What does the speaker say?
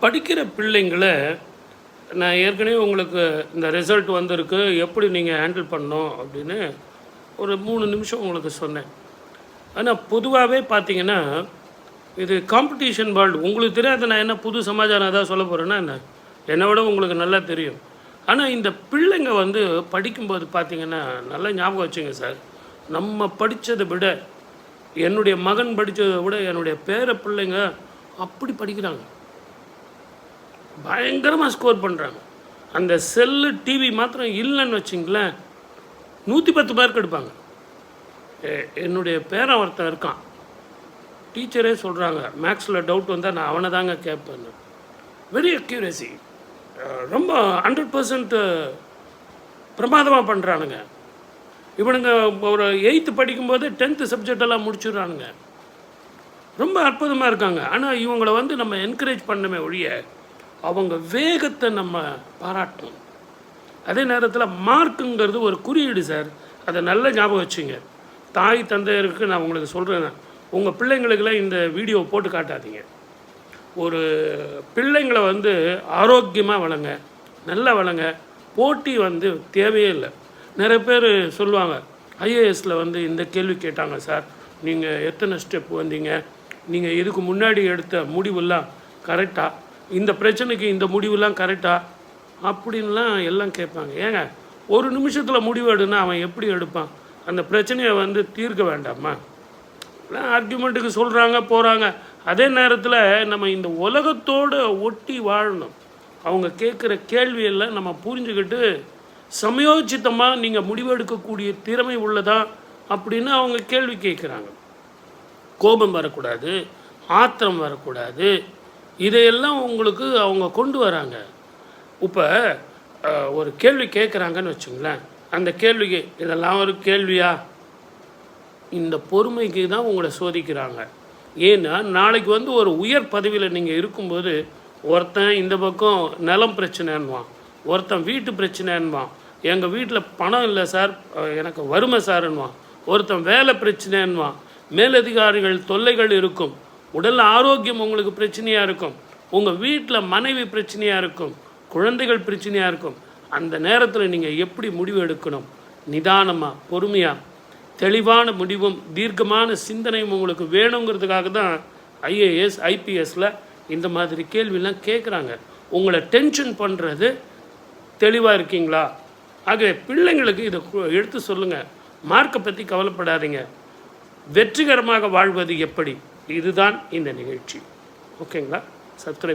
படிக்கிற பிள்ளைங்களை நான் ஏற்கனவே உங்களுக்கு இந்த ரிசல்ட் வந்திருக்கு, எப்படி நீங்கள் ஹேண்டில் பண்ணணும் அப்படின்னு ஒரு 3 நிமிஷம் உங்களுக்கு சொன்னேன். ஆனால் பொதுவாகவே பார்த்தீங்கன்னா இது காம்படிஷன் வேர்ல்டு. உங்களுக்கு தெரியாத நான் என்ன புது சமாச்சாரம் ஏதாவது சொல்ல போகிறேன்னா என்ன, என்னை விட உங்களுக்கு நல்லா தெரியும். ஆனால் இந்த பிள்ளைங்க வந்து படிக்கும்போது பார்த்தீங்கன்னா நல்லா ஞாபகம் வச்சுங்க சார், நம்ம படித்ததை விட என்னுடைய மகன் படித்ததை விட என்னுடைய பேர பிள்ளைங்க அப்படி படிக்கிறாங்க, பயங்கரமாக ஸ்கோர் பண்ணுறாங்க. அந்த செல்லு டிவி மாத்திரம் இல்லைன்னு வச்சிங்களேன் 110 மார்க் எடுப்பாங்க. என்னுடைய பேரன் ஒருத்தன் இருக்கான், டீச்சரே சொல்கிறாங்க மேக்ஸில் டவுட் வந்தால் நான் அவனை தாங்க கேட்பேன்னு. வெரி அக்யூரேசி, ரொம்ப 100% பிரமாதமாக பண்ணுறானுங்க. இவனுங்க ஒரு 8th படிக்கும்போது 10th சப்ஜெக்டெல்லாம் முடிச்சுடுறானுங்க, ரொம்ப அற்புதமாக இருக்காங்க. ஆனால் இவங்களை வந்து நம்ம என்கரேஜ் பண்ணமே ஒழிய அவங்க வேகத்தை நம்ம பாராட்டணும். அதே நேரத்தில் மார்க்குங்கிறது ஒரு குறியீடு சார், அதை நல்லா ஞாபகம் வச்சுங்க. தாய் தந்தையருக்கு நான் உங்களுக்கு சொல்கிறேன், உங்கள் பிள்ளைங்களுக்கெல்லாம் இந்த வீடியோ போட்டு காட்டாதீங்க. ஒரு பிள்ளைங்களை வந்து ஆரோக்கியமாக வளங்க, நல்லா வளங்க. போட்டி வந்து தேவையே இல்லை. நிறைய பேர் சொல்லுவாங்க, ஐஏஎஸில் வந்து இந்த கேள்வி கேட்டாங்க சார், நீங்கள் எத்தனை ஸ்டெப் வந்தீங்க, நீங்கள் இதுக்கு முன்னாடி எடுத்த முடிவெல்லாம் கரெக்டாக, இந்த பிரச்சனைக்கு இந்த முடிவெல்லாம் கரெக்டாக அப்படின்லாம் எல்லாம் கேட்பாங்க. ஏங்க ஒரு நிமிஷத்தில் முடிவு எடுனா அவன் எப்படி எடுப்பான்? அந்த பிரச்சனையை வந்து தீர்க்க வேண்டாமா? ஆர்கியூமெண்ட்டுக்கு சொல்கிறாங்க போகிறாங்க. அதே நேரத்தில் நம்ம இந்த உலகத்தோடு ஒட்டி வாழணும். அவங்க கேட்குற கேள்வியெல்லாம் நம்ம புரிஞ்சுக்கிட்டு சமயோசித்தமாக நீங்கள் முடிவெடுக்கக்கூடிய திறமை உள்ளதா அப்படின்னு அவங்க கேள்வி கேட்குறாங்க. கோபம் வரக்கூடாது, ஆத்திரம் வரக்கூடாது, இதையெல்லாம் உங்களுக்கு அவங்க கொண்டு வராங்க. இப்போ ஒரு கேள்வி கேட்குறாங்கன்னு வச்சுங்களேன், அந்த கேள்விக்கு இதெல்லாம் ஒரு கேள்வியா, இந்த பொறுமைக்கு தான் உங்களை சோதிக்கிறாங்க. ஏன்னா நாளைக்கு வந்து ஒரு உயர் பதவியில் நீங்கள் இருக்கும்போது ஒருத்தன் இந்த பக்கம் நிலம் பிரச்சனைன்னுவான், ஒருத்தன் வீட்டு பிரச்சனைன்னுவான், எங்கள் வீட்டில் பணம் இல்லை சார், எனக்கு வறுமை சார்ன்னுவான், ஒருத்தன் வேலை பிரச்சனைன்னுவான், மேலதிகாரிகள் தொல்லைகள் இருக்கும், உடல் ஆரோக்கியம் உங்களுக்கு பிரச்சனையாக இருக்கும், உங்கள் வீட்டில் மனைவி பிரச்சனையாக இருக்கும், குழந்தைகள் பிரச்சனையாக இருக்கும். அந்த நேரத்தில் நீங்கள் எப்படி முடிவு எடுக்கணும்? நிதானமாக, பொறுமையாக, தெளிவான முடிவும் தீர்க்கமான சிந்தனையும் உங்களுக்கு வேணுங்கிறதுக்காக தான் ஐஏஎஸ் ஐபிஎஸ்சில் இந்த மாதிரி கேள்வியெல்லாம் கேட்குறாங்க. உங்களை டென்ஷன் பண்ணுறது தெளிவாக இருக்கீங்களா? ஆகவே பிள்ளைங்களுக்கு இதை எடுத்து சொல்லுங்கள். மார்க்கை பற்றி கவலைப்படாதீங்க, வெற்றிகரமாக வாழ்வது எப்படி, இதுதான் இந்த நிகழ்ச்சி. ஓகேங்களா? சப்ஸ்கிரைப்